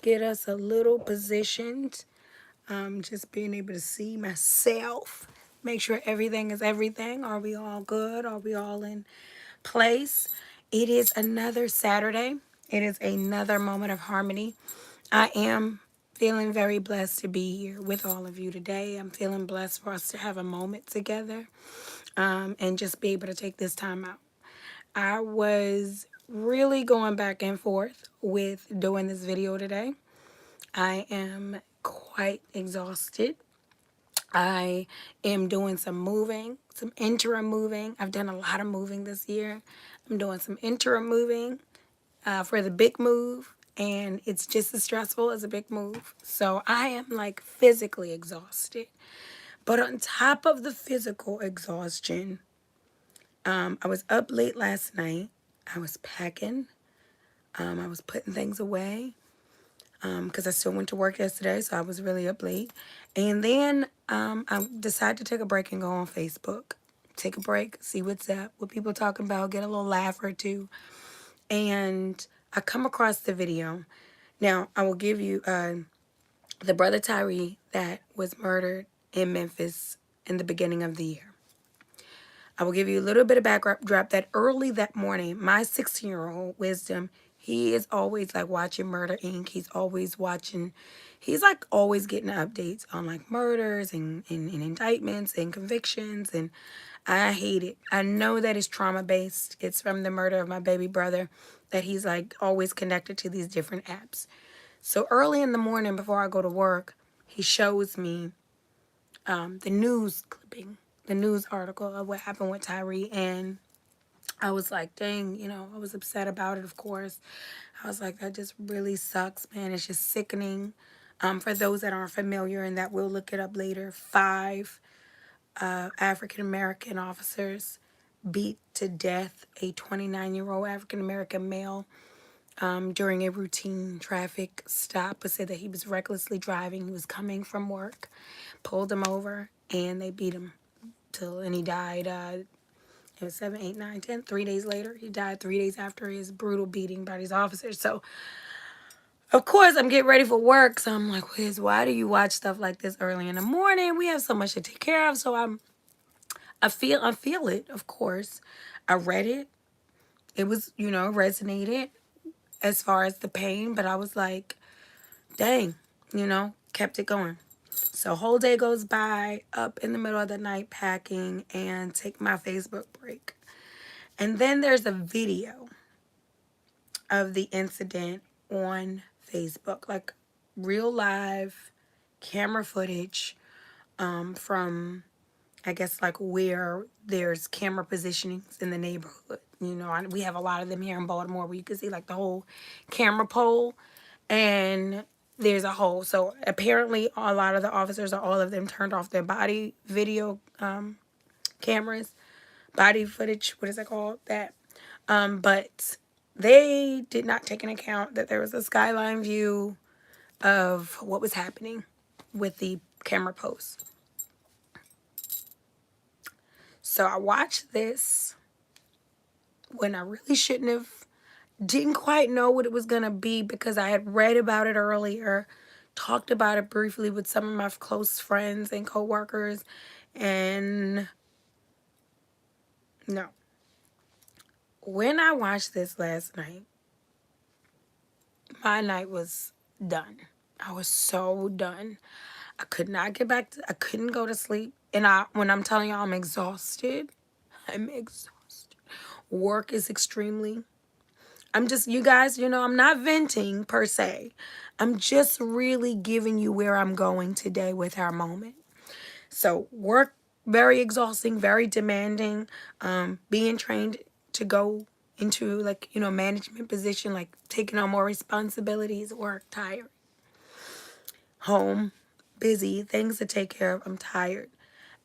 get us a little positioned. Just being able to see myself. Make sure everything is everything. Are we all good? Are we all in place? It is another Saturday. It is another moment of harmony. I am feeling very blessed to be here with all of you today. I'm feeling blessed for us to have a moment together and just be able to take this time out. I was really going back and forth with doing this video today. I am quite exhausted. I am doing some moving, some interim moving. I've done a lot of moving this year. I'm doing some interim moving for the big move, and it's just as stressful as a big move. So I am like physically exhausted. But on top of the physical exhaustion, I was up late last night. I was packing. I was putting things away because I still went to work yesterday, so I was really up late. And then I decided to take a break and go on Facebook. Take a break, see what's up, what people talking about, get a little laugh or two. And I come across the video. Now, I will give you the brother Tyree that was murdered in Memphis in the beginning of the year. I will give you a little bit of backdrop that early that morning, my 16-year-old Wisdom, he is always like watching Murder Inc. He's always watching, he's like always getting updates on like murders and indictments and convictions. And I hate it. I know that it's trauma based. It's from the murder of my baby brother that he's like always connected to these different apps. So early in the morning before I go to work, he shows me the news clipping, the news article of what happened with Tyree. And I was like, dang, I was upset about it, of course. I was like, that just really sucks, man. It's just sickening. For those that aren't familiar and that will look it up later, 5 African-American officers beat to death a 29-year-old African-American male during a routine traffic stop. It said that he was recklessly driving. He was coming from work, pulled him over, and they beat him and he died. It was 7, 8, 9, 10. 3 days later, he died 3 days after his brutal beating by these officers. So, of course, I'm getting ready for work. So I'm like, Wiz, why do you watch stuff like this early in the morning? We have so much to take care of. So I feel it, of course. I read it. It was, resonated as far as the pain, but I was like, dang, kept it going. So whole day goes by, up in the middle of the night packing and take my Facebook break. And then there's a video of the incident on Facebook, like real live camera footage from, I guess, like where there's camera positionings in the neighborhood. We have a lot of them here in Baltimore where you can see like the whole camera pole and there's a hole. So apparently a lot of the officers, or all of them, turned off their body video cameras, body footage, what is it called? That. But they did not take into account that there was a skyline view of what was happening with the camera post. So I watched this when I really shouldn't have. Didn't quite know what it was going to be because I had read about it earlier, talked about it briefly with some of my close friends and coworkers, and no. When I watched this last night, my night was done. I was so done. I could not get back I couldn't go to sleep. And when I'm telling y'all I'm exhausted, I'm exhausted. Work is extremely, I'm just, you guys, I'm not venting per se. I'm just really giving you where I'm going today with our moment. So work, very exhausting, very demanding. Being trained to go into management position, like taking on more responsibilities, work, tired. Home, busy, things to take care of. I'm tired.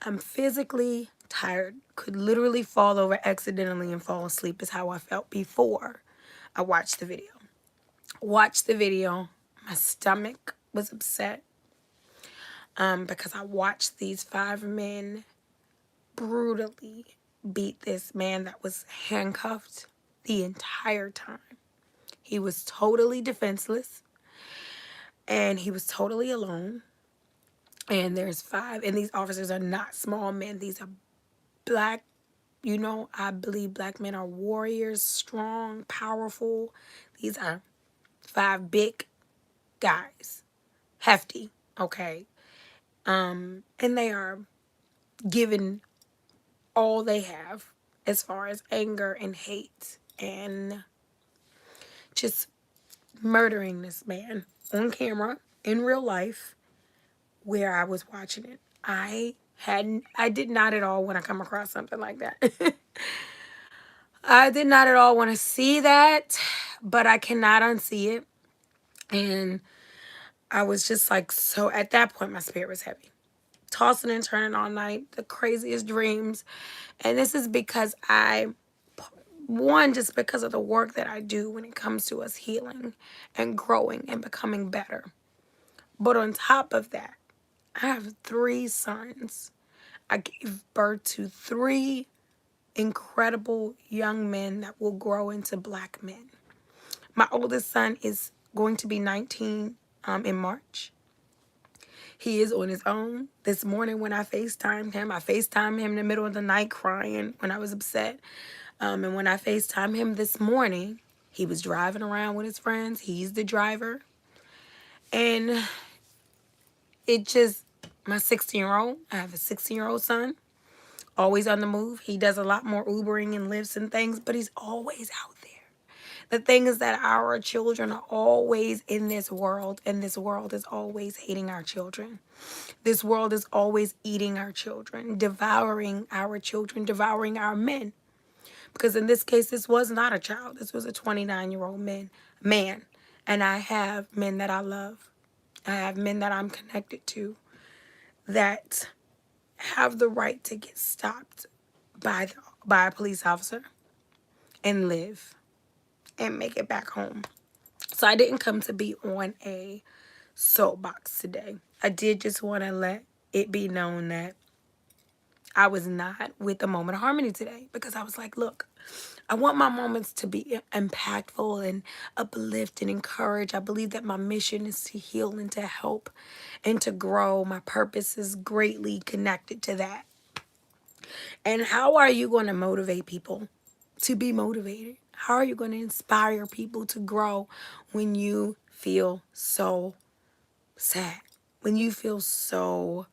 I'm physically tired. Could literally fall over accidentally and fall asleep is how I felt before I watched the video. Watched the video. My stomach was upset because I watched these 5 men brutally beat this man that was handcuffed the entire time. He was totally defenseless. And he was totally alone. And there's five, and these officers are not small men. These are black, I believe black men are warriors, strong, powerful. These are five big guys, hefty, okay? And they are given all they have as far as anger and hate and just murdering this man on camera in real life where I was watching it. I did not at all want to come across something like that. I did not at all want to see that, but I cannot unsee it. And I was just like, so at that point, my spirit was heavy. Tossing and turning all night, the craziest dreams. And this is because just because of the work that I do when it comes to us healing and growing and becoming better. But on top of that, I have three sons. I gave birth to three incredible young men that will grow into black men. My oldest son is going to be 19 in March. He is on his own. This morning when I FaceTimed him, in the middle of the night crying when I was upset. And when I FaceTimed him this morning, he was driving around with his friends. He's the driver. And it just, my 16-year-old, I have a 16-year-old son, always on the move. He does a lot more Ubering and lifts and things, but he's always out there. The thing is that our children are always in this world, and this world is always hating our children. This world is always eating our children, devouring our men. Because in this case, this was not a child. This was a 29-year-old man. And I have men that I love. I have men that I'm connected to that have the right to get stopped by a police officer and live and make it back home. So I didn't come to be on a soapbox today. I did just want to let it be known that I was not with the Moment of Harmony today because I was like, look, I want my moments to be impactful and uplift and encourage. I believe that my mission is to heal and to help and to grow. My purpose is greatly connected to that. And how are you going to motivate people to be motivated? How are you going to inspire people to grow when you feel so sad? When you feel so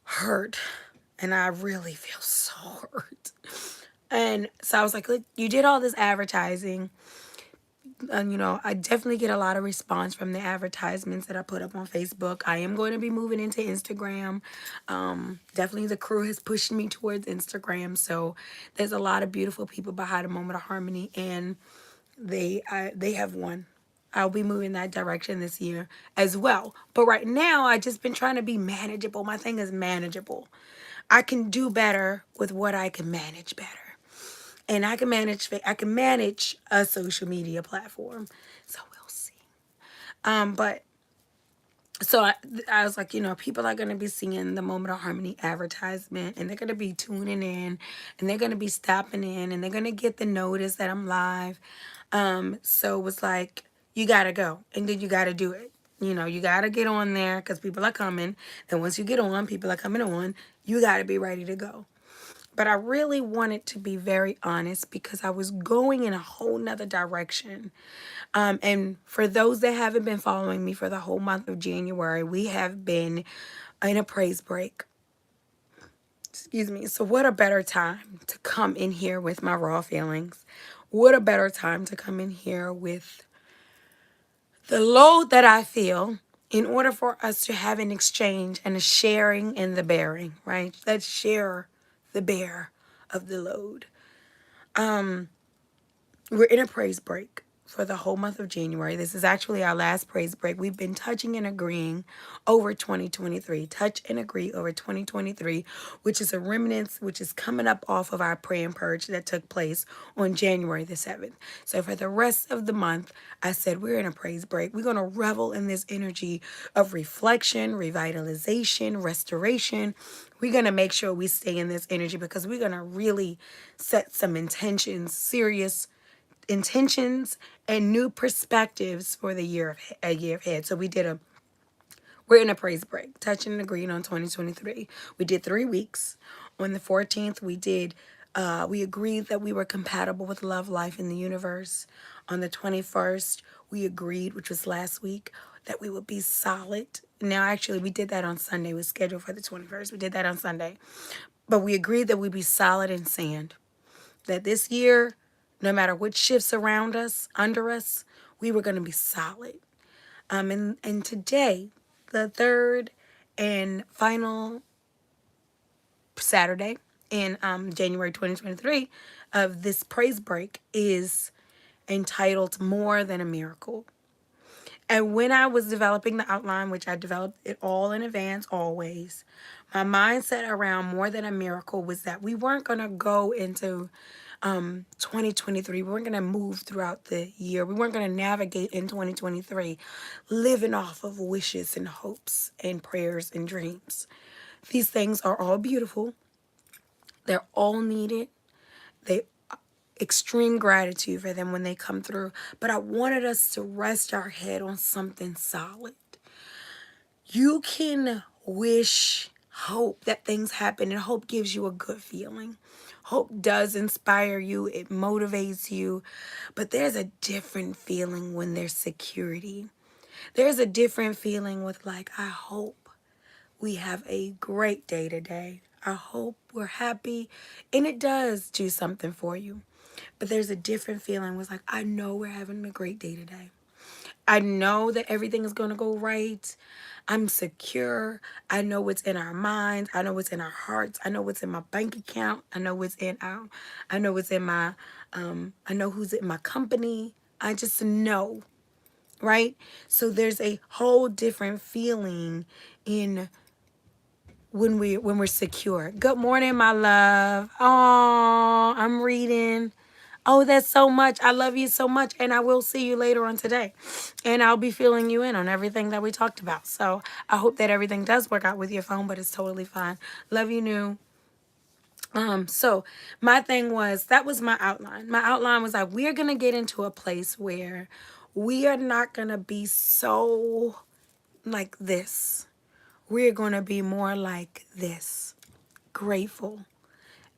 hurt? And I really feel so hurt. And so I was like, look, you did all this advertising. And, I definitely get a lot of response from the advertisements that I put up on Facebook. I am going to be moving into Instagram. Definitely the crew has pushed me towards Instagram. So there's a lot of beautiful people behind a Moment of Harmony. And they have won. I'll be moving that direction this year as well. But right now, I just been trying to be manageable. My thing is manageable. I can do better with what I can manage better. And I can manage a social media platform. So we'll see. But so I was like, people are going to be seeing the Moment of Harmony advertisement, and they're going to be tuning in, and they're going to be stopping in, and they're going to get the notice that I'm live. So it was like, you got to go, and then you got to do it. You got to get on there because people are coming. And once you get on, people are coming on. You got to be ready to go. But I really wanted to be very honest because I was going in a whole nother direction. And for those that haven't been following me for the whole month of January, we have been in a praise break. Excuse me. So what a better time to come in here with my raw feelings. What a better time to come in here with the load that I feel in order for us to have an exchange and a sharing and the bearing, right? Let's share the bear of the load. We're in a praise break for the whole month of January. This is actually our last praise break. We've been touching and agreeing over 2023. Touch and agree over 2023, which is a remnants, which is coming up off of our pray and purge that took place on January the 7th. So for the rest of the month, I said we're in a praise break. We're going to revel in this energy of reflection, revitalization, restoration. We're going to make sure we stay in this energy because we're going to really set some intentions, serious intentions and new perspectives for the year ahead. So we're in a praise break, touching and agreeing on 2023. We did 3 weeks. On the 14th, we agreed that we were compatible with love, life, in the universe. On the 21st, we agreed, which was last week, that we would be solid. Now, actually, we did that on Sunday. We scheduled for the 21st. We did that on Sunday. But we agreed that we'd be solid in sand. That this year, no matter what shifts around us, under us, we were going to be solid. And today, the third and final Saturday in January 2023 of this praise break is entitled More Than a Miracle. And when I was developing the outline, which I developed it all in advance always, my mindset around More Than a Miracle was that we weren't going to go into 2023. We weren't going to move throughout the year. We weren't going to navigate in 2023 living off of wishes and hopes and prayers and dreams. These things are all beautiful. They're all needed. They extreme gratitude for them when they come through. But I wanted us to rest our head on something solid. You can wish hope that things happen, and hope gives you a good feeling. Hope does inspire you, it motivates you, but there's a different feeling when there's security. There's a different feeling with, like, I hope we have a great day today. I hope we're happy, and it does do something for you. But there's a different feeling with, like, I know we're having a great day today. I know that everything is going to go right. I'm secure. I know what's in our minds. I know what's in our hearts. I know what's in my bank account. I know what's in our, I know what's in my, I know who's in my company. I just know, right? So there's a whole different feeling in when we're secure. Good morning, my love. Oh, I'm reading. Oh, that's so much. I love you so much. And I will see you later on today. And I'll be filling you in on everything that we talked about. So I hope that everything does work out with your phone, but it's totally fine. Love you, New. So my thing was, that was my outline. My outline was like, we're going to get into a place where we are not going to be so like this. We're going to be more like this. Grateful,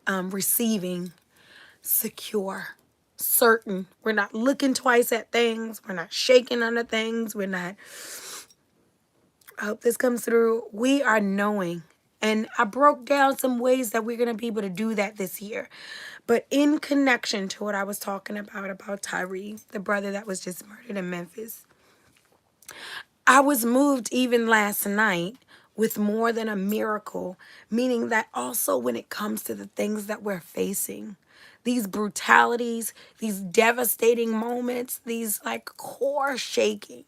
receiving, secure, certain. We're not looking twice at things. We're not shaking under things. We're not, I hope this comes through. We are knowing. And I broke down some ways that we're going to be able to do that this year. But in connection to what I was talking about Tyree, the brother that was just murdered in Memphis, I was moved even last night with more than a miracle, meaning that also when it comes to the things that we're facing, these brutalities, these devastating moments, these like core shaking.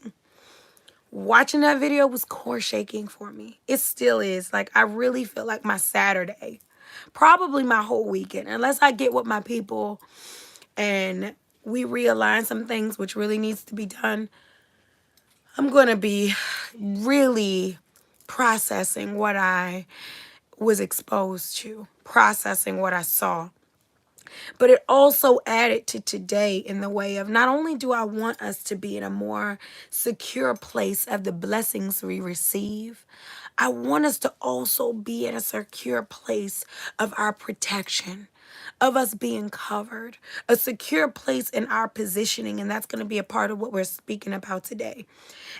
Watching that video was core shaking for me. It still is. Like, I really feel like my Saturday, probably my whole weekend, unless I get with my people and we realign some things which really needs to be done, I'm going to be really processing what I was exposed to, processing what I saw. But it also added to today in the way of, not only do I want us to be in a more secure place of the blessings we receive, I want us to also be in a secure place of our protection, of us being covered, a secure place in our positioning. And that's going to be a part of what we're speaking about today.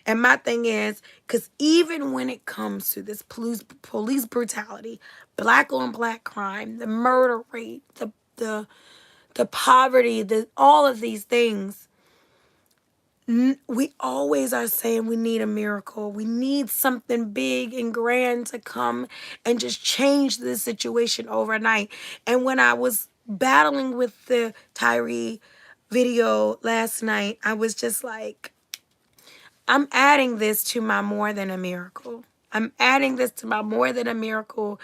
And my thing is, because even when it comes to this police brutality, black on black crime, the murder rate, the poverty, all of these things, we always are saying we need a miracle. We need something big and grand to come and just change the situation overnight. And when I was battling with the Tyree video last night, I was just like, I'm adding this to my more than a miracle. I'm adding this to my more than a miracle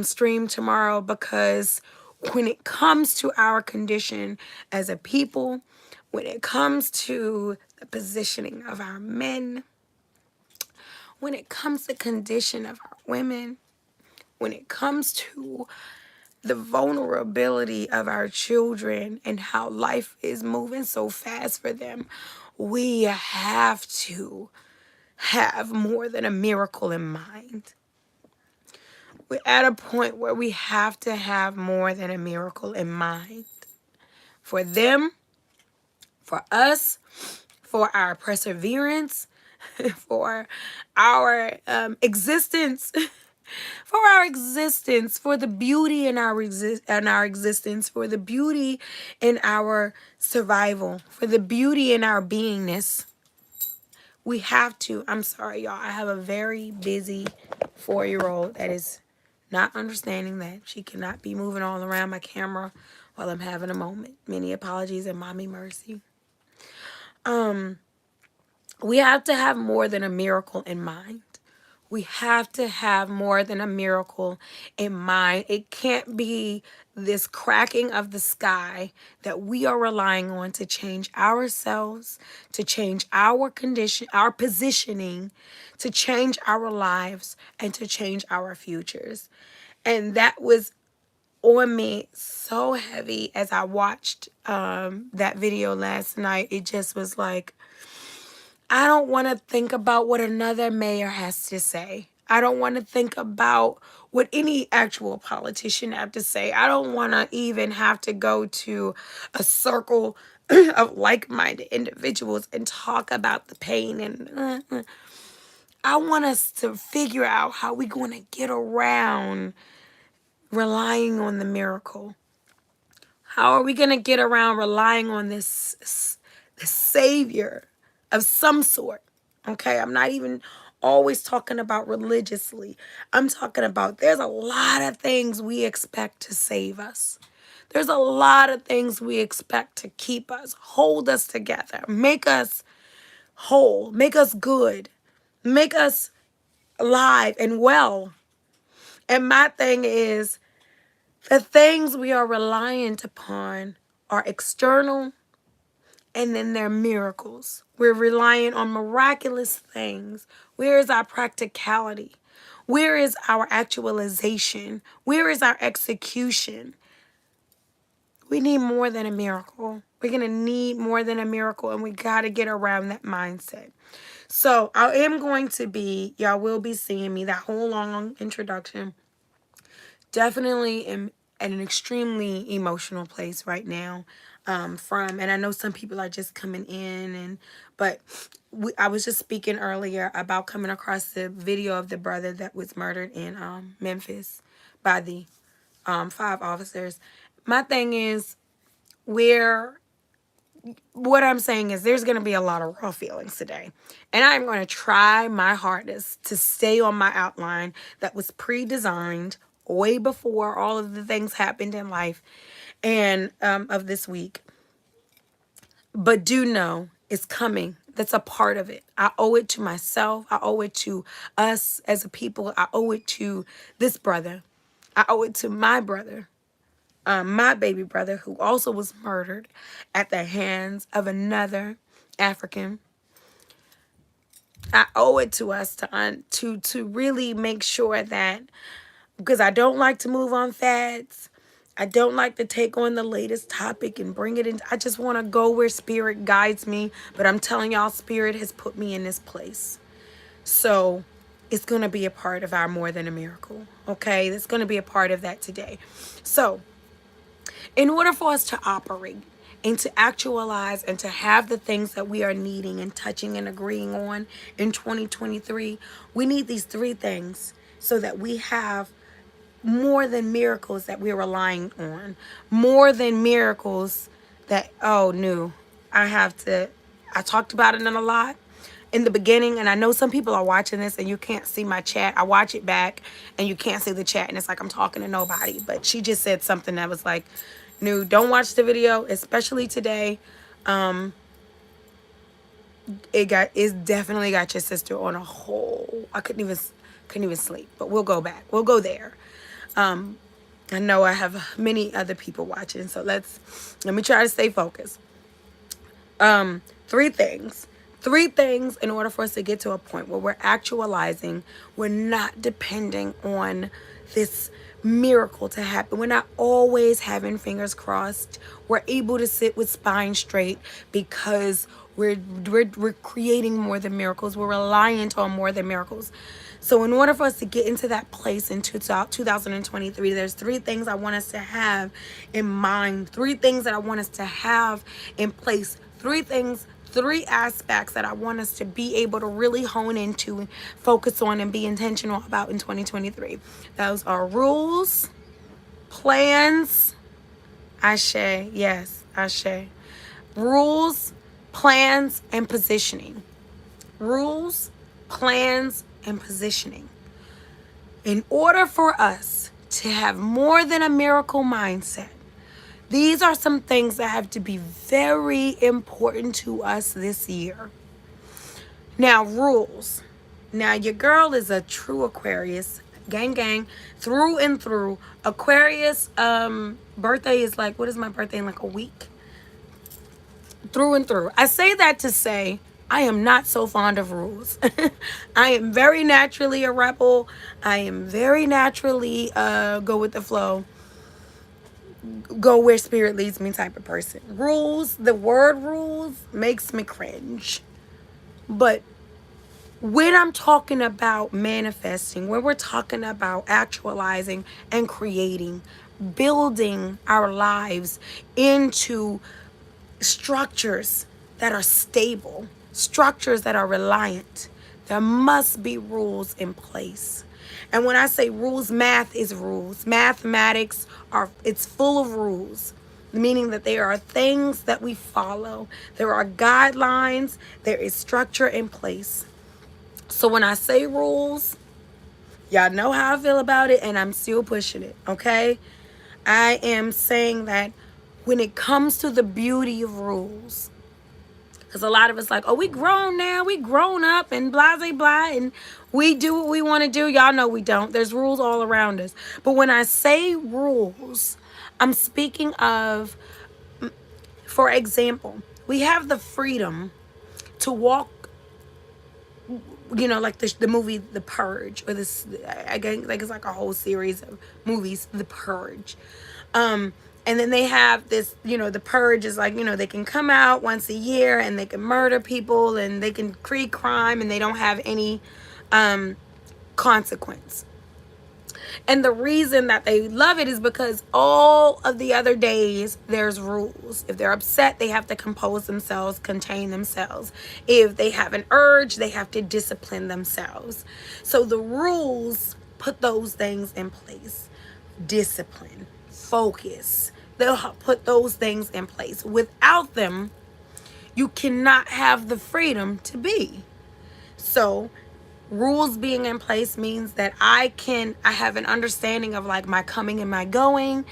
stream tomorrow, because when it comes to our condition as a people, when it comes to the positioning of our men, when it comes to condition of our women, when it comes to the vulnerability of our children and how life is moving so fast for them, we have to have more than a miracle in mind. We're at a point where we have to have more than a miracle in mind for them, for us, for our perseverance, for our existence, for our existence, for the beauty in our existence, for the beauty in our survival, for the beauty in our beingness. We have to. I'm sorry, y'all. I have a very busy 4-year-old that is not understanding that she cannot be moving all around my camera while I'm having a moment. Many apologies and mommy mercy. We have to have more than a miracle in mind. We have to have more than a miracle in mind. It can't be this cracking of the sky that we are relying on to change ourselves, to change our condition, our positioning, to change our lives, and to change our futures. And that was on me so heavy as I watched that video last night. It just was like, I don't want to think about what another mayor has to say. I don't want to think about what any actual politician have to say. I don't want to even have to go to a circle of like-minded individuals and talk about the pain. And I want us to figure out how we're going to get around relying on the miracle. How are we going to get around relying on this savior of some sort? Okay, I'm not even always talking about religiously. I'm talking about there's a lot of things we expect to save us. There's a lot of things we expect to keep us, hold us together, make us whole, make us good, make us alive and well. And my thing is, the things we are reliant upon are external, and then they're miracles. We're relying on miraculous things. Where is our practicality? Where is our actualization? Where is our execution? We need more than a miracle. We're going to need more than a miracle, and we got to get around that mindset. So I am going to be, y'all will be seeing me, that whole long introduction. Definitely am at an extremely emotional place right now. And I know some people are just coming in, but I was just speaking earlier about coming across the video of the brother that was murdered in Memphis by the 5 officers. My thing is, what I'm saying is there's going to be a lot of raw feelings today. And I'm going to try my hardest to stay on my outline that was pre-designed way before all of the things happened in life and of this week. But do know it's coming. That's a part of it. I owe it to myself. I owe it to us as a people. I owe it to this brother. I owe it to my brother. My baby brother, who also was murdered at the hands of another African. I owe it to us to really make sure that, because I don't like to move on fads. I don't like to take on the latest topic and bring it in. I just want to go where spirit guides me. But I'm telling y'all, spirit has put me in this place. So it's going to be a part of our more than a miracle. Okay, it's going to be a part of that today. So in order for us to operate and to actualize and to have the things that we are needing and touching and agreeing on in 2023, we need these 3 things so that we have more than miracles that we're relying on. More than miracles that, oh, no, I talked about it in a lot in the beginning, and I know some people are watching this and you can't see my chat. I watch it back and you can't see the chat, and it's like I'm talking to nobody. But she just said something that was like, no, don't watch the video, especially today. It's definitely got your sister on a whole. I couldn't even sleep. But we'll go back. We'll go there. I know I have many other people watching, so let me try to stay focused. 3 things. 3 things in order for us to get to a point where we're actualizing. We're not depending on this miracle to happen. We're not always having fingers crossed. We're able to sit with spine straight because we're creating more than miracles. We're reliant on more than miracles. So in order for us to get into that place in 2023, there's three things I want us to have in mind, three things that I want us to have in place, three aspects that I want us to be able to really hone into and focus on and be intentional about in 2023. Those are rules, plans, Ashe, yes, Ashe. Rules, plans, and positioning. Rules, plans, and positioning. In order for us to have more than a miracle mindset, these are some things that have to be very important to us this year. Now, rules. Now, your girl is a true Aquarius. Gang, gang. Through and through. Aquarius, birthday is like, what is my birthday in like a week? Through and through. I say that to say I am not so fond of rules. I am very naturally a rebel. I am very naturally go with the flow, go where spirit leads me type of person. Rules, the word rules makes me cringe. But when I'm talking about manifesting, when we're talking about actualizing and creating, building our lives into structures that are stable, structures that are reliant, there must be rules in place. And when I say rules, math is rules. Mathematics it's full of rules, meaning that there are things that we follow. There are guidelines, there is structure in place. So when I say rules, y'all know how I feel about it, and I'm still pushing it, okay? I am saying that when it comes to the beauty of rules, because a lot of us like, oh, we grown now, we grown up and blah, blah, blah, and we do what we want to do. Y'all know we don't. There's rules all around us. But when I say rules, I'm speaking of, for example, we have the freedom to walk, like the movie The Purge, or this, I guess, like, it's like a whole series of movies, The Purge. And then they have this, The Purge is like, they can come out once a year and they can murder people and they can create crime and they don't have any consequence. And the reason that they love it is because all of the other days, there's rules. If they're upset, they have to compose themselves, contain themselves. If they have an urge, they have to discipline themselves. So the rules put those things in place. Discipline, focus. They'll put those things in place. Without them, you cannot have the freedom to be. So rules being in place means that I have an understanding of like my coming and my going.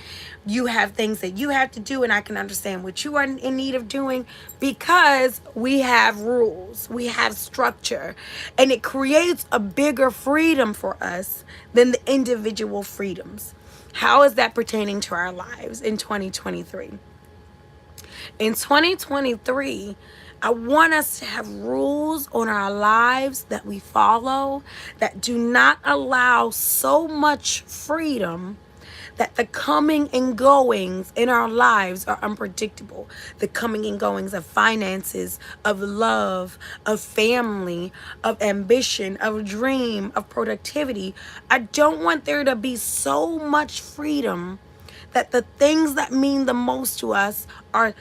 You have things that you have to do, and I can understand what you are in need of doing because we have rules, we have structure, and it creates a bigger freedom for us than the individual freedoms. How is that pertaining to our lives in 2023? In 2023, I want us to have rules on our lives that we follow that do not allow so much freedom that the coming and goings in our lives are unpredictable. The coming and goings of finances, of love, of family, of ambition, of dream, of productivity. I don't want there to be so much freedom that the things that mean the most to us are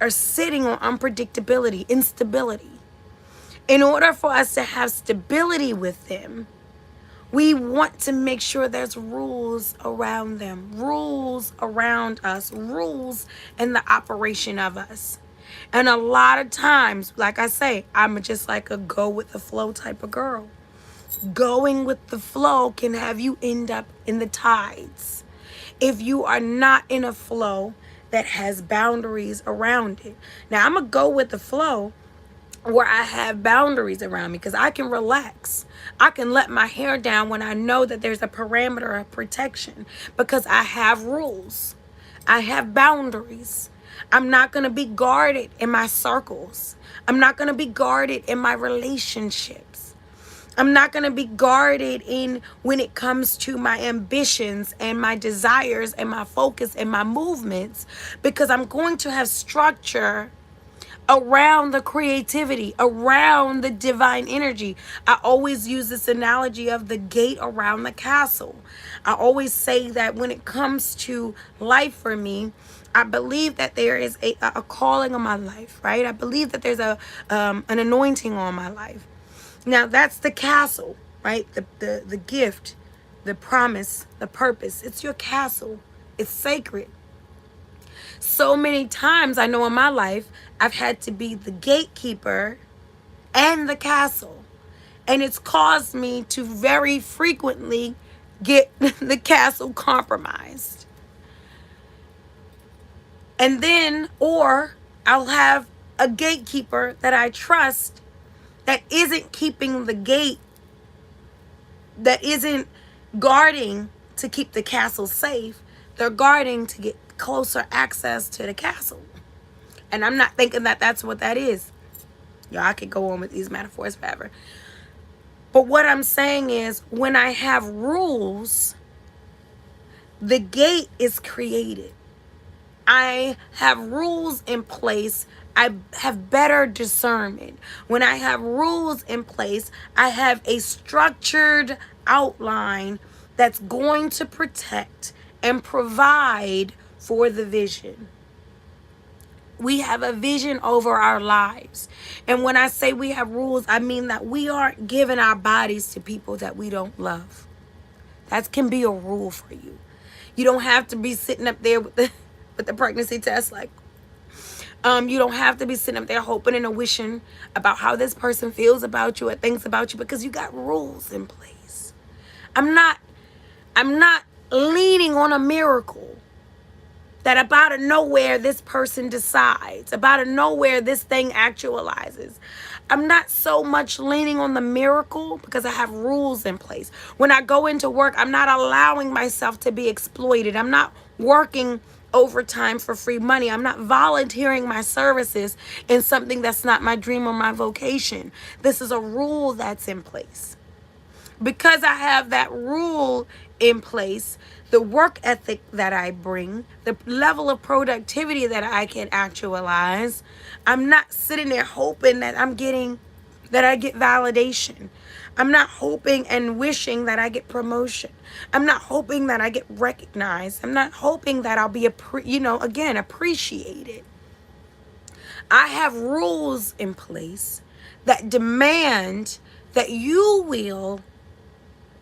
sitting on unpredictability, instability. In order for us to have stability with them, we want to make sure there's rules around them, rules around us, rules in the operation of us. And a lot of times, like I say, I'm just like a go with the flow type of girl. Going with the flow can have you end up in the tides if you are not in a flow that has boundaries around it. Now, I'm going to go with the flow where I have boundaries around me because I can relax. I can let my hair down when I know that there's a parameter of protection because I have rules. I have boundaries. I'm not going to be guarded in my circles. I'm not going to be guarded in my relationships. I'm not going to be guarded in when it comes to my ambitions and my desires and my focus and my movements, because I'm going to have structure around the creativity, around the divine energy. I always use this analogy of the gate around the castle. I always say that when it comes to life for me, I believe that there is a calling on my life, right? I believe that there's an anointing on my life. Now that's the castle, right? The gift, the promise, the purpose. It's your castle. It's sacred. So many times I know in my life I've had to be the gatekeeper and the castle. And it's caused me to very frequently get the castle compromised. And then, or I'll have a gatekeeper that I trust that isn't keeping the gate, that isn't guarding to keep the castle safe. They're guarding to get closer access to the castle. And I'm not thinking that that's what that is. Y'all, I could go on with these metaphors forever. But what I'm saying is, when I have rules, the gate is created. I have rules in place. I have better discernment. When I have rules in place, I have a structured outline that's going to protect and provide for the vision. We have a vision over our lives. And when I say we have rules, I mean that we aren't giving our bodies to people that we don't love. That can be a rule for you. You don't have to be sitting up there with the pregnancy test like, you don't have to be sitting up there hoping and wishing about how this person feels about you or thinks about you, because you got rules in place. I'm not leaning on a miracle that up out of nowhere this person decides, up out of nowhere this thing actualizes. I'm not so much leaning on the miracle because I have rules in place. When I go into work, I'm not allowing myself to be exploited. I'm not working overtime for free money. I'm not volunteering my services in something that's not my dream or my vocation. This is a rule that's in place. Because I have that rule in place, the work ethic that I bring, the level of productivity that I can actualize, I'm not sitting there hoping that I get validation. I'm not hoping and wishing that I get promotion. I'm not hoping that I get recognized. I'm not hoping that I'll be appreciated. I have rules in place that demand that you will,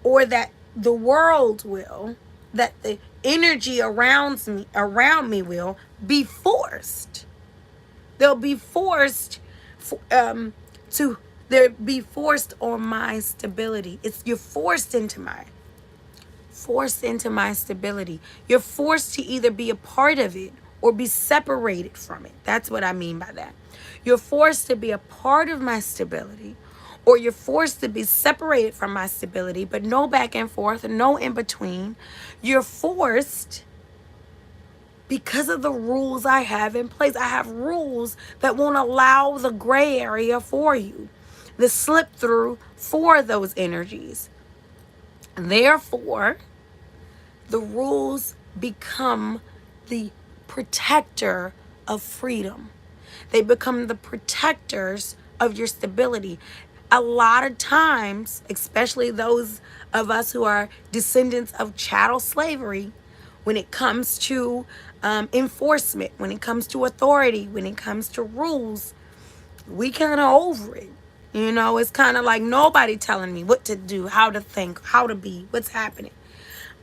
or that the world will, that the energy around me will be forced. They'll be forced to they'll be forced on my stability. You're forced into my stability. You're forced to either be a part of it or be separated from it. That's what I mean by that. You're forced to be a part of my stability, or you're forced to be separated from my stability, but no back and forth, no in between. You're forced because of the rules I have in place. I have rules that won't allow the gray area for you, the slip through for those energies. Therefore, the rules become the protector of freedom. They become the protectors of your stability. A lot of times, especially those of us who are descendants of chattel slavery, when it comes to enforcement, when it comes to authority, when it comes to rules, we kind of over it. It's kind of like nobody telling me what to do, how to think, how to be, what's happening.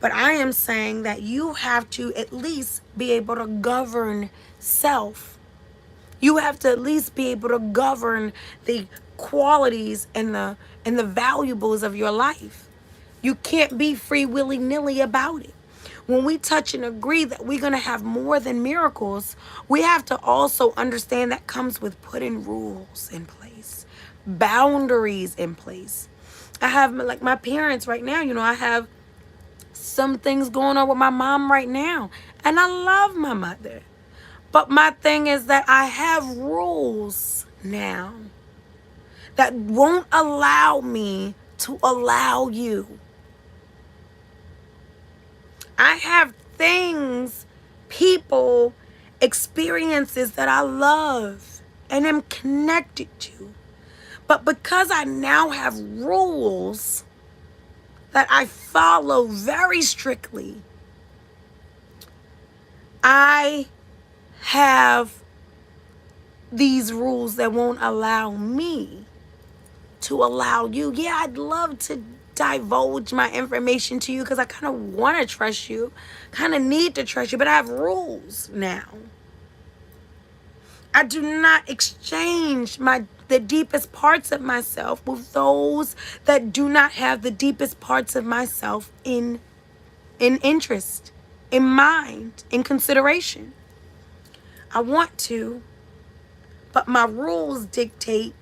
But I am saying that you have to at least be able to govern self. You have to at least be able to govern the qualities and the valuables of your life. You can't be free willy-nilly about it. When we touch and agree that we're going to have more than miracles, we have to also understand that comes with putting rules in place, boundaries in place. I have, like, my parents right now, I have some things going on with my mom right now, and I love my mother. But my thing is that I have rules now that won't allow me to allow you. I have things, people, experiences that I love and am connected to. But because I now have rules that I follow very strictly, I have these rules that won't allow me to allow you. Yeah, I'd love to divulge my information to you because I kind of want to trust you, kind of need to trust you, but I have rules now. I do not exchange the deepest parts of myself with those that do not have the deepest parts of myself in interest, in mind, in consideration. I want to, but my rules dictate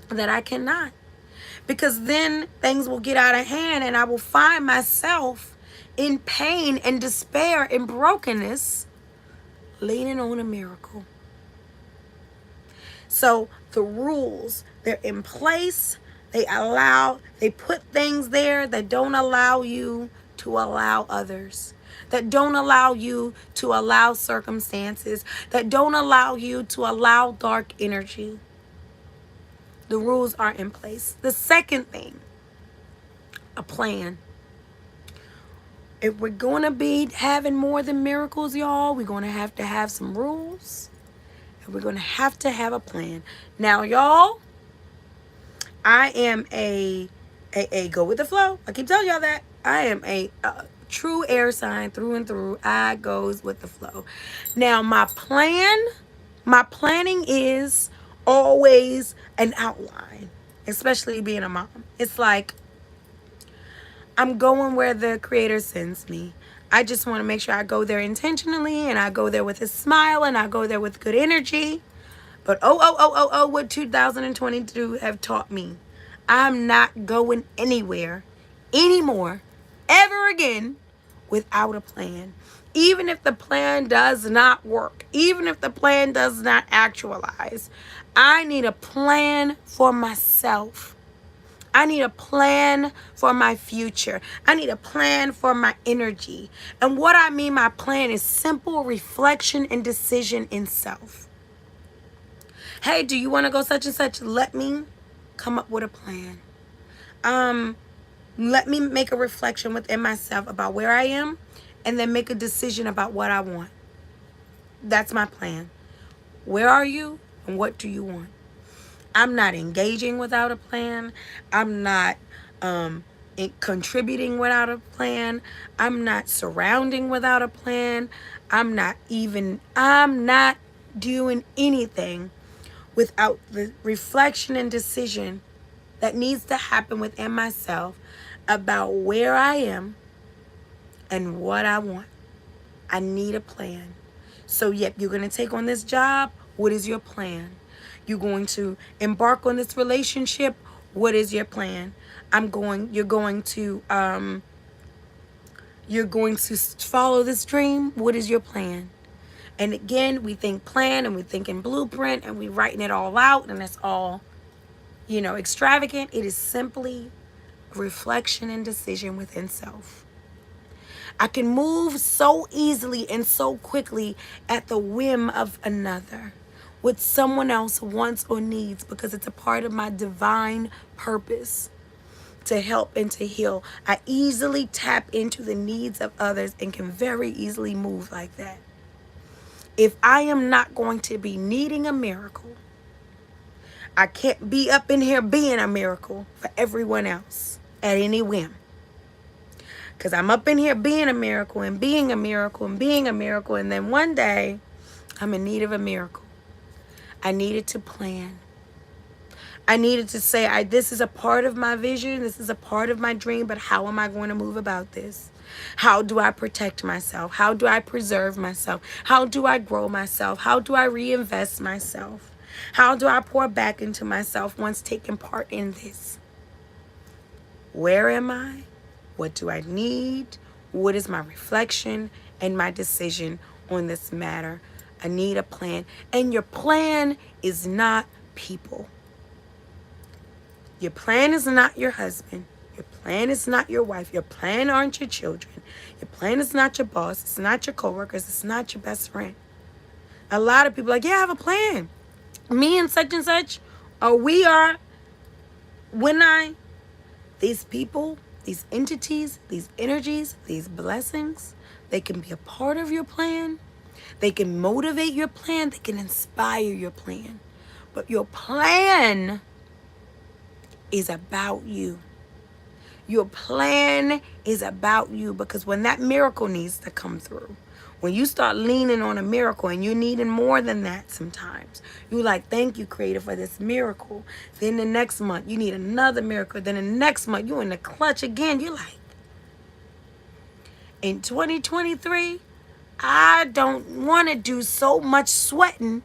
that I cannot. Because then things will get out of hand and I will find myself in pain and despair and brokenness, leaning on a miracle. So the rules, they're in place. They put things there that don't allow you to allow others, that don't allow you to allow circumstances, that don't allow you to allow dark energy. The rules are in place. The second thing, a plan. If we're going to be having more than miracles, y'all, we're going to have some rules. And we're going to have a plan. Now, y'all, I am a go with the flow. I keep telling y'all that. I am a true air sign through and through. I goes with the flow. Now, my planning is always an outline, especially being a mom. It's like I'm going where the Creator sends me. I just want to make sure I go there intentionally, and I go there with a smile, and I go there with good energy. But what 2022 have taught me. I'm not going anywhere anymore, ever again, without a plan. Even if the plan does not work, even if the plan does not actualize, I need a plan for myself. I need a plan for my future. I need a plan for my energy. And what I mean my plan is simple reflection and decision in self. Hey, do you want to go such and such? Let me come up with a plan. Let me make a reflection within myself about where I am and then make a decision about what I want. That's my plan. Where are you and what do you want? I'm not engaging without a plan. I'm not contributing without a plan. I'm not surrounding without a plan. I'm not doing anything without the reflection and decision that needs to happen within myself about where I am and what I want. I need a plan. So, yep, you're going to take on this job. What is your plan? You're going to embark on this relationship. What is your plan? You're going to follow this dream. What is your plan? And again, we think plan and we think in blueprint and we writing it all out and it's all, extravagant. It is simply reflection and decision within self. I can move so easily and so quickly at the whim of another, what someone else wants or needs, because it's a part of my divine purpose to help and to heal. I easily tap into the needs of others and can very easily move like that. If I am not going to be needing a miracle, I can't be up in here being a miracle for everyone else at any whim. Because I'm up in here being a miracle and being a miracle and being a miracle. And then one day, I'm in need of a miracle. I needed to plan. I needed to say, this is a part of my vision. This is a part of my dream. But how am I going to move about this? How do I protect myself? How do I preserve myself? How do I grow myself? How do I reinvest myself? How do I pour back into myself once taking part in this? Where am I? What do I need? What is my reflection and my decision on this matter? I need a plan. And your plan is not people. Your plan is not your husband. Your plan is not your wife. Your plan aren't your children. Your plan is not your boss. It's not your coworkers. It's not your best friend. A lot of people are like, yeah, I have a plan. Me and such, or we are, when these people, these entities, these energies, these blessings, they can be a part of your plan. They can motivate your plan. They can inspire your plan. But your plan is about you. Your plan is about you, because when that miracle needs to come through, when you start leaning on a miracle and you're needing more than that sometimes, you like, thank you, Creator, for this miracle. Then the next month, you need another miracle. Then the next month, you're in the clutch again. You're like, in 2023, I don't want to do so much sweating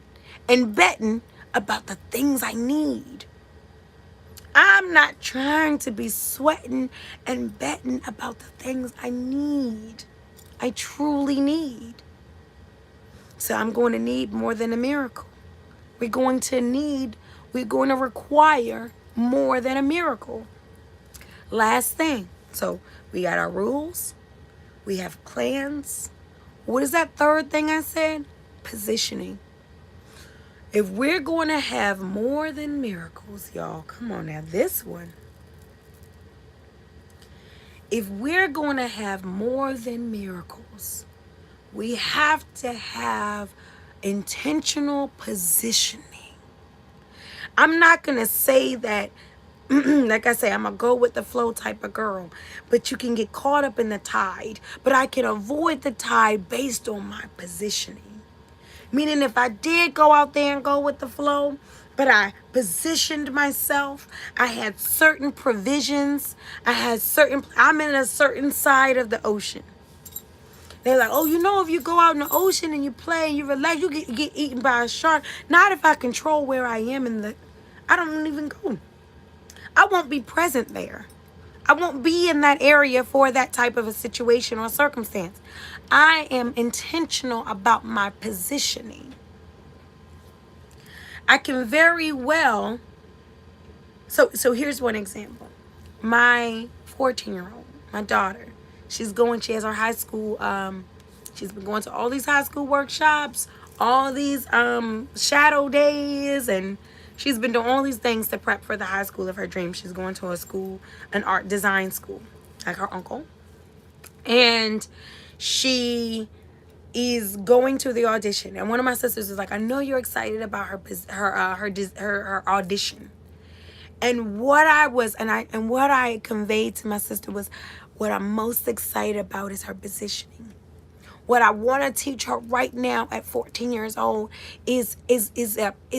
and betting about the things I need. I'm not trying to be sweating and betting about the things I need. I truly need. So I'm going to need more than a miracle. We're going to require more than a miracle. Last thing. So we got our rules. We have plans. What is that third thing I said? Positioning. If we're going to have more than miracles, y'all, come on now, this one. If we're going to have more than miracles, we have to have intentional positioning. I'm not going to say that, like I say, I'm a go with the flow type of girl, but you can get caught up in the tide. But I can avoid the tide based on my positioning. Meaning if I did go out there and go with the flow, but I positioned myself, I had certain provisions, I'm in a certain side of the ocean. They're like, oh, if you go out in the ocean and you play and you relax, you get eaten by a shark. Not if I control where I am I don't even go. I won't be present there. I won't be in that area for that type of a situation or circumstance. I am intentional about my positioning. I can very well. So here's one example. My 14-year-old, my daughter, she has her high school, she's been going to all these high school workshops, all these shadow days, and she's been doing all these things to prep for the high school of her dreams. She's going to an art design school, like her uncle. And she is going to the audition, and one of my sisters is like, I know you're excited about her audition. And what I conveyed to my sister was, what I'm most excited about is her positioning. What I want to teach her right now at 14 years old is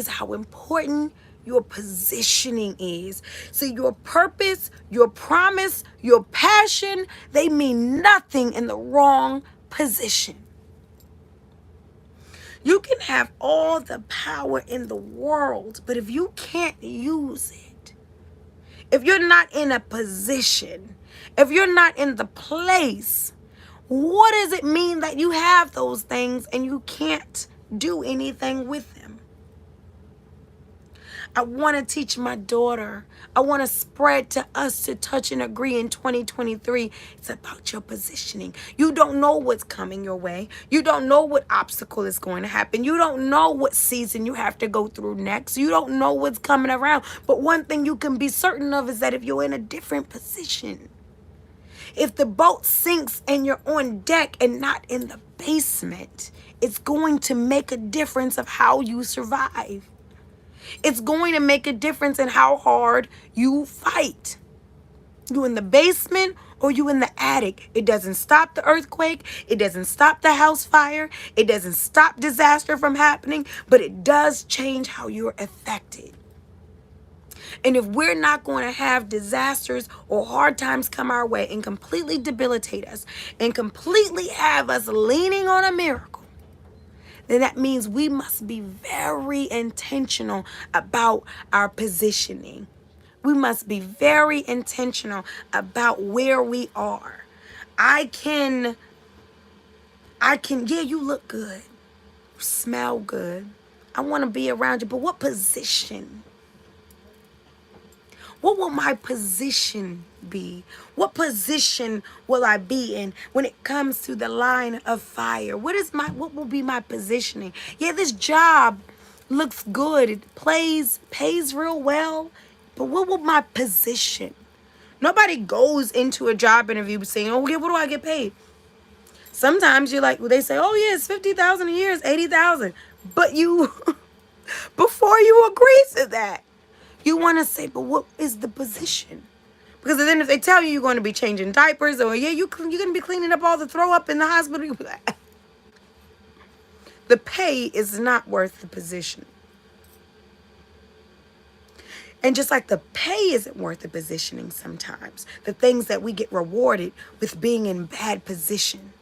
how important your positioning is. So your purpose, your promise, your passion, they mean nothing in the wrong position. You can have all the power in the world, but if you can't use it, if you're not in a position, if you're not in the place, what does it mean that you have those things and you can't do anything with them? I want to teach my daughter. I want to spread to us to touch and agree in 2023. It's about your positioning. You don't know what's coming your way. You don't know what obstacle is going to happen. You don't know what season you have to go through next. You don't know what's coming around. But one thing you can be certain of is that if you're in a different position, if the boat sinks and you're on deck and not in the basement, it's going to make a difference of how you survive. It's going to make a difference in how hard you fight. You in the basement or you in the attic. It doesn't stop the earthquake. It doesn't stop the house fire. It doesn't stop disaster from happening, but it does change how you're affected. And if we're not going to have disasters or hard times come our way and completely debilitate us and completely have us leaning on a miracle, then that means we must be very intentional about our positioning. We must be very intentional about where we are. Yeah, you look good. You smell good. I want to be around you, but what position? What will my position be? What position will I be in when it comes to the line of fire? What will be my positioning? Yeah, this job looks good. It pays real well. But what will my position? Nobody goes into a job interview saying, "Oh, yeah, what do I get paid?" Sometimes you're like, well, they say, "Oh yeah, it's 50,000 a year, it's 80,000." But you, before you agree to that, you want to say, "But what is the position?" Because then if they tell you you're going to be changing diapers, or yeah, you're going to be cleaning up all the throw up in the hospital, you be like, the pay is not worth the position. And just like the pay isn't worth the positioning sometimes, the things that we get rewarded with being in bad position,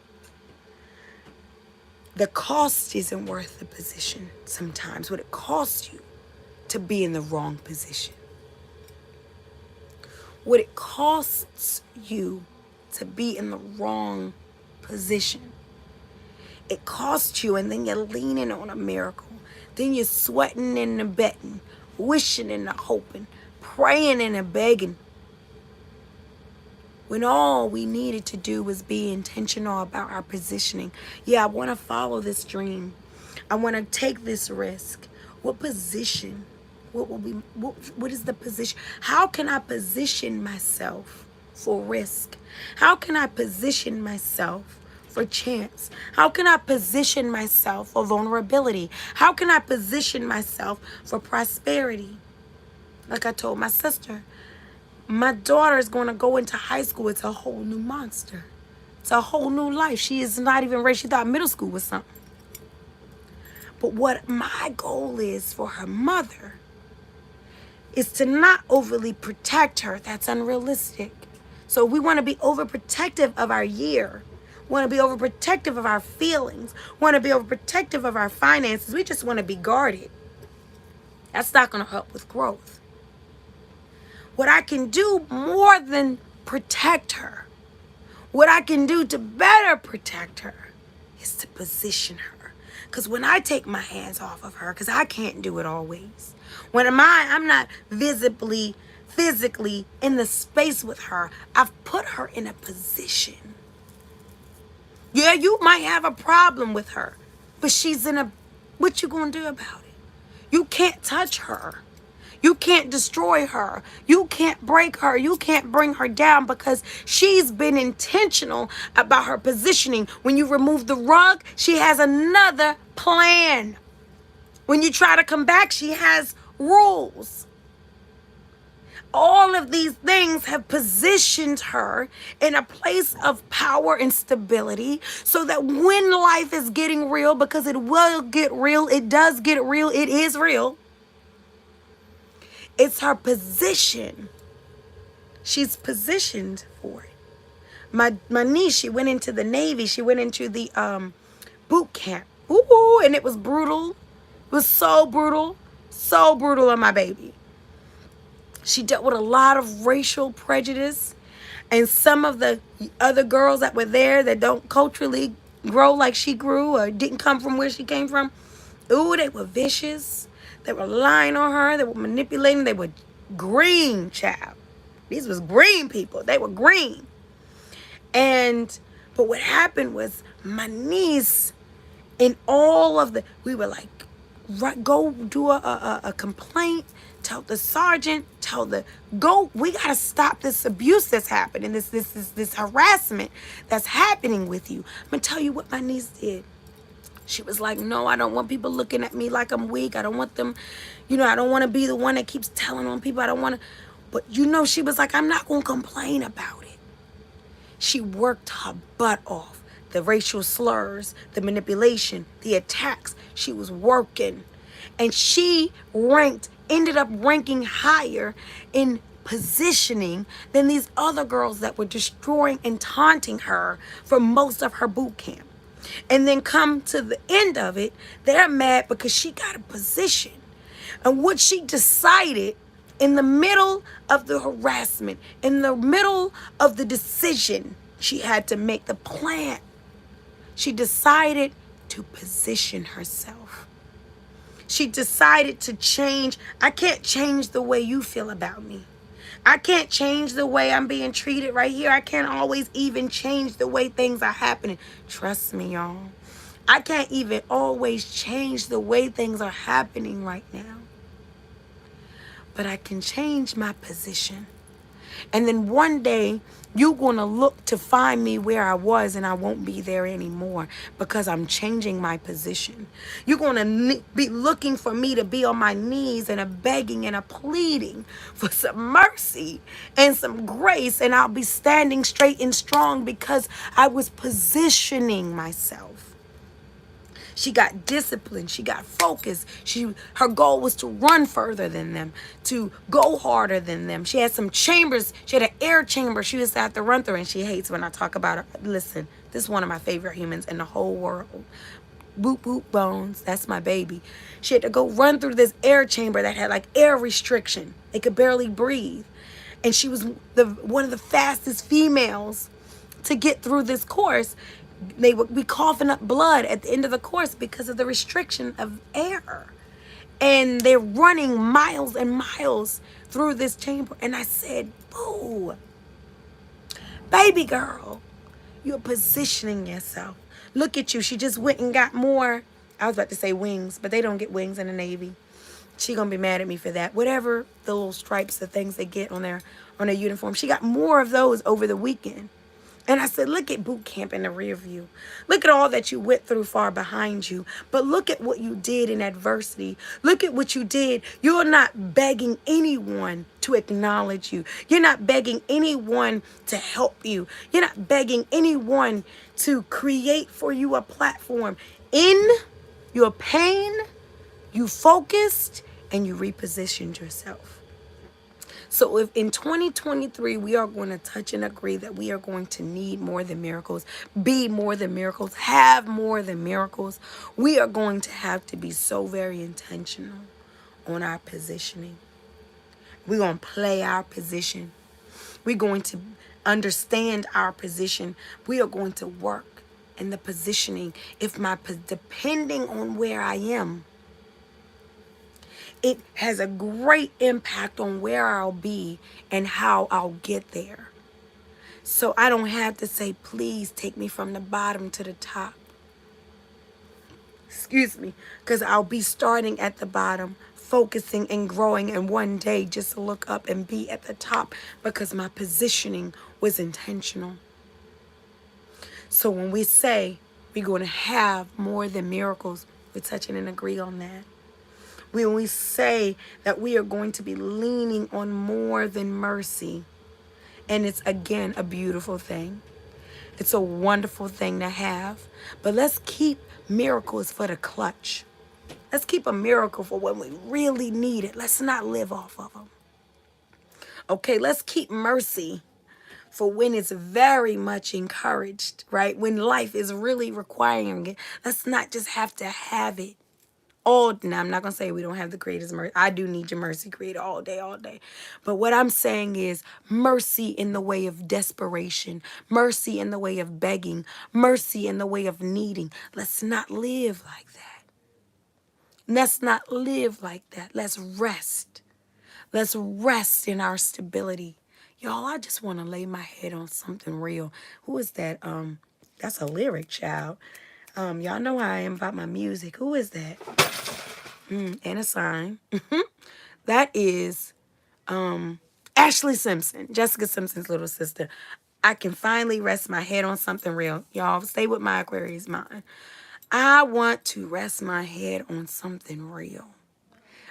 the cost isn't worth the position sometimes, what it costs you to be in the wrong position. What it costs you to be in the wrong position. It costs you, and then you're leaning on a miracle. Then you're sweating and a betting, wishing and a hoping, praying and a begging. When all we needed to do was be intentional about our positioning. Yeah, I want to follow this dream. I want to take this risk. What position? What is the position? How can I position myself for risk? How can I position myself for chance? How can I position myself for vulnerability? How can I position myself for prosperity? Like I told my sister, my daughter is going to go into high school. It's a whole new monster. It's a whole new life. She is not even ready. She thought middle school was something. But what my goal is for her mother is to not overly protect her. That's unrealistic. So we want to be overprotective of our year. Want to be overprotective of our feelings. Want to be overprotective of our finances. We just want to be guarded. That's not going to help with growth. What I can do more than protect her, what I can do to better protect her, is to position her. Because when I take my hands off of her, because I can't do it always, when I'm not physically in the space with her, I've put her in a position. Yeah, you might have a problem with her, but what you gonna do about it? You can't touch her. You can't destroy her. You can't break her. You can't bring her down because she's been intentional about her positioning. When you remove the rug, she has another plan. When you try to come back, she has rules. All of these things have positioned her in a place of power and stability so that when life is getting real, because it will get real, it does get real, it is real. It's her position. She's positioned for it. My niece, she went into the Navy. She went into the boot camp. Ooh, and it was brutal. It was so brutal. So brutal on my baby. She dealt with a lot of racial prejudice. And some of the other girls that were there that don't culturally grow like she grew or didn't come from where she came from, ooh, they were vicious. They were lying on her. They were manipulating. They were green, child. These was green people. They were green. But what happened was my niece, in all of we were like, go do a complaint, tell the sergeant, we got to stop this abuse that's happening, this harassment that's happening with you. I'm going to tell you what my niece did. She was like, no, I don't want people looking at me like I'm weak. I don't want them, I don't want to be the one that keeps telling on people. I don't want to. But, she was like, I'm not going to complain about it. She worked her butt off. The racial slurs, the manipulation, the attacks. She was working. And she ended up ranking higher in positioning than these other girls that were destroying and taunting her for most of her boot camp. And then come to the end of it, they're mad because she got a position. And what she decided in the middle of the harassment, in the middle of the decision she had to make, the plan, she decided to position herself. She decided to change. I can't change the way you feel about me, I can't change the way I'm being treated right here. I can't always even change the way things are happening. Trust me, y'all. I can't even always change the way things are happening right now. But I can change my position. And then one day, you're going to look to find me where I was, and I won't be there anymore because I'm changing my position. You're going to be looking for me to be on my knees and a begging and a pleading for some mercy and some grace. And I'll be standing straight and strong because I was positioning myself. She got disciplined. She got focused. Her goal was to run further than them, to go harder than them. She had some chambers. She had an air chamber she used to have to run through, and she hates when I talk about her. Listen, this is one of my favorite humans in the whole world. Boop boop bones. That's my baby. She had to go run through this air chamber that had like air restriction. They could barely breathe. And she was one of the fastest females to get through this course. They would be coughing up blood at the end of the course because of the restriction of air. And they're running miles and miles through this chamber. And I said, boo, baby girl, you're positioning yourself. Look at you. She just went and got more. I was about to say wings, but they don't get wings in the Navy. She gonna be mad at me for that. Whatever the little stripes, the things they get on their uniform. She got more of those over the weekend. And I said, look at boot camp in the rear view. Look at all that you went through far behind you. But look at what you did in adversity. Look at what you did. You're not begging anyone to acknowledge you. You're not begging anyone to help you. You're not begging anyone to create for you a platform. In your pain, you focused and you repositioned yourself. So if in 2023, we are going to touch and agree that we are going to need more than miracles, be more than miracles, have more than miracles, we are going to have to be so very intentional on our positioning. We're going to play our position. We're going to understand our position. We are going to work in the positioning. Depending on where I am, it has a great impact on where I'll be and how I'll get there. So I don't have to say, please take me from the bottom to the top. Excuse me, because I'll be starting at the bottom, focusing and growing, and one day just look up and be at the top because my positioning was intentional. So when we say we're going to have more than miracles, we're touching and agree on that. When we say that we are going to be leaning on more than mercy, and it's again a beautiful thing. It's a wonderful thing to have. But let's keep miracles for the clutch. Let's keep a miracle for when we really need it. Let's not live off of them. Okay, let's keep mercy for when it's very much encouraged, right? When life is really requiring it. Let's not just have to have it. Now, I'm not going to say we don't have the Creator's mercy. I do need your mercy, Creator, all day, all day. But what I'm saying is mercy in the way of desperation, mercy in the way of begging, mercy in the way of needing. Let's not live like that. Let's not live like that. Let's rest. Let's rest in our stability. Y'all, I just want to lay my head on something real. Who is that? That's a lyric, child. Y'all know how I am about my music. Who is that? And a sign. That is Ashley Simpson, Jessica Simpson's little sister. I can finally rest my head on something real. Y'all, stay with my Aquarius mind. I want to rest my head on something real.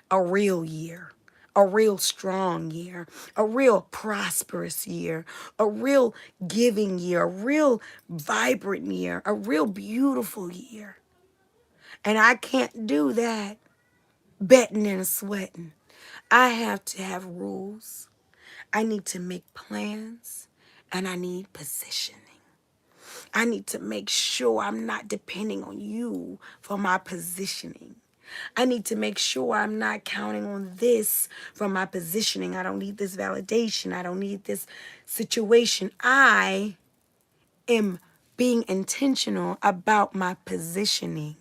A real year. A real strong year. A real prosperous year. A real giving year. A real vibrant year. A real beautiful year. And I can't do that betting and sweating. I have to have rules. I need to make plans, and I need positioning. I need to make sure I'm not depending on you for my positioning. I need to make sure I'm not counting on this for my positioning. I don't need this validation. I don't need this situation. I am being intentional about my positioning,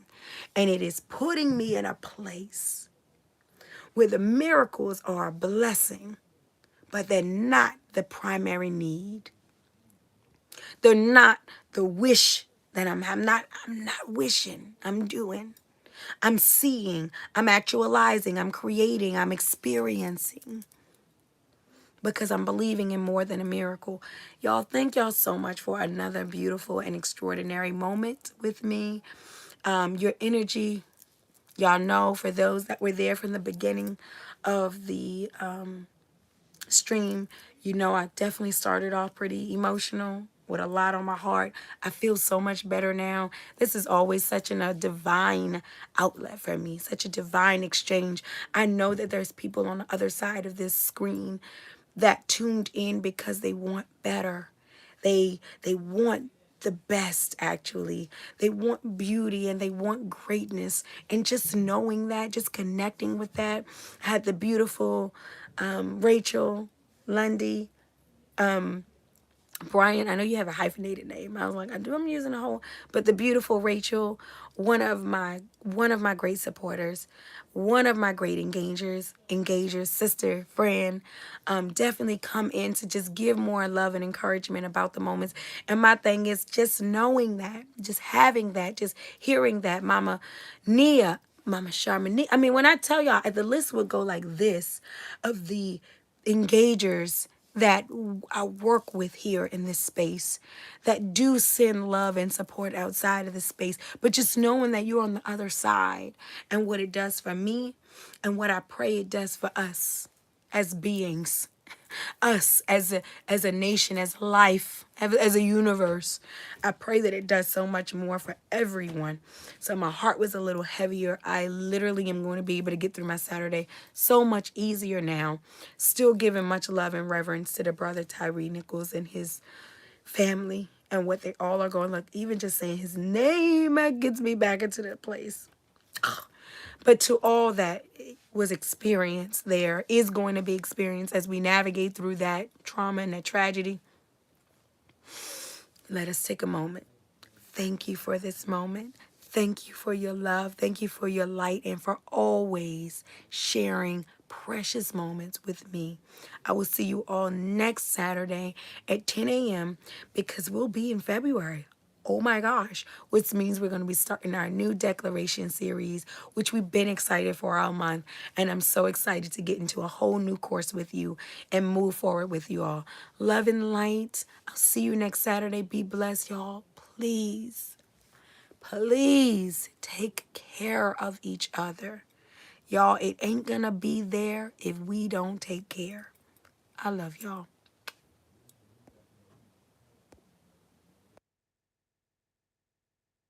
and it is putting me in a place where the miracles are a blessing, but they're not the primary need. They're not the wish that I'm not wishing, I'm doing. I'm seeing, I'm actualizing, I'm creating, I'm experiencing because I'm believing in more than a miracle. Y'all, thank y'all so much for another beautiful and extraordinary moment with me. Your energy, y'all know, for those that were there from the beginning of the stream, you know, I definitely started off pretty emotional with a lot on my heart. I feel so much better now. This is always such a divine outlet for me, such a divine exchange. I know that there's people on the other side of this screen that tuned in because they want better. They want the best, actually. They want beauty and they want greatness. And just knowing that, just connecting with that. I had the beautiful Rachel Lundy, Brian. I know you have a hyphenated name. I was like, I'm using a whole, but the beautiful Rachel, one of my great supporters, one of my great engagers, sister, friend, definitely come in to just give more love and encouragement about the moments. And my thing is just knowing that, just having that, just hearing that, Mama Nia, Mama Sharma. I mean, when I tell y'all, the list would go like this of the engagers that I work with here in this space that do send love and support outside of the space. But just knowing that you're on the other side and what it does for me and what I pray it does for us as beings, us as a nation, as life, as a universe. I pray that it does so much more for everyone. So my heart was a little heavier. I literally am going to be able to get through my Saturday so much easier now. Still giving much love and reverence to the brother Tyree Nichols and his family and what they all are going. Look, even just saying his name gets me back into that place. But to all that was experienced there, is going to be experienced as we navigate through that trauma and that tragedy, let us take a moment. Thank you for this moment. Thank you for your love. Thank you for your light and for always sharing precious moments with me. I will see you all next Saturday at 10 a.m. because we'll be in February. Oh my gosh, which means we're going to be starting our new declaration series, which we've been excited for all month. And I'm so excited to get into a whole new course with you and move forward with you all. Love and light. I'll see you next Saturday. Be blessed, y'all. Please, please take care of each other. Y'all, it ain't going to be there if we don't take care. I love y'all.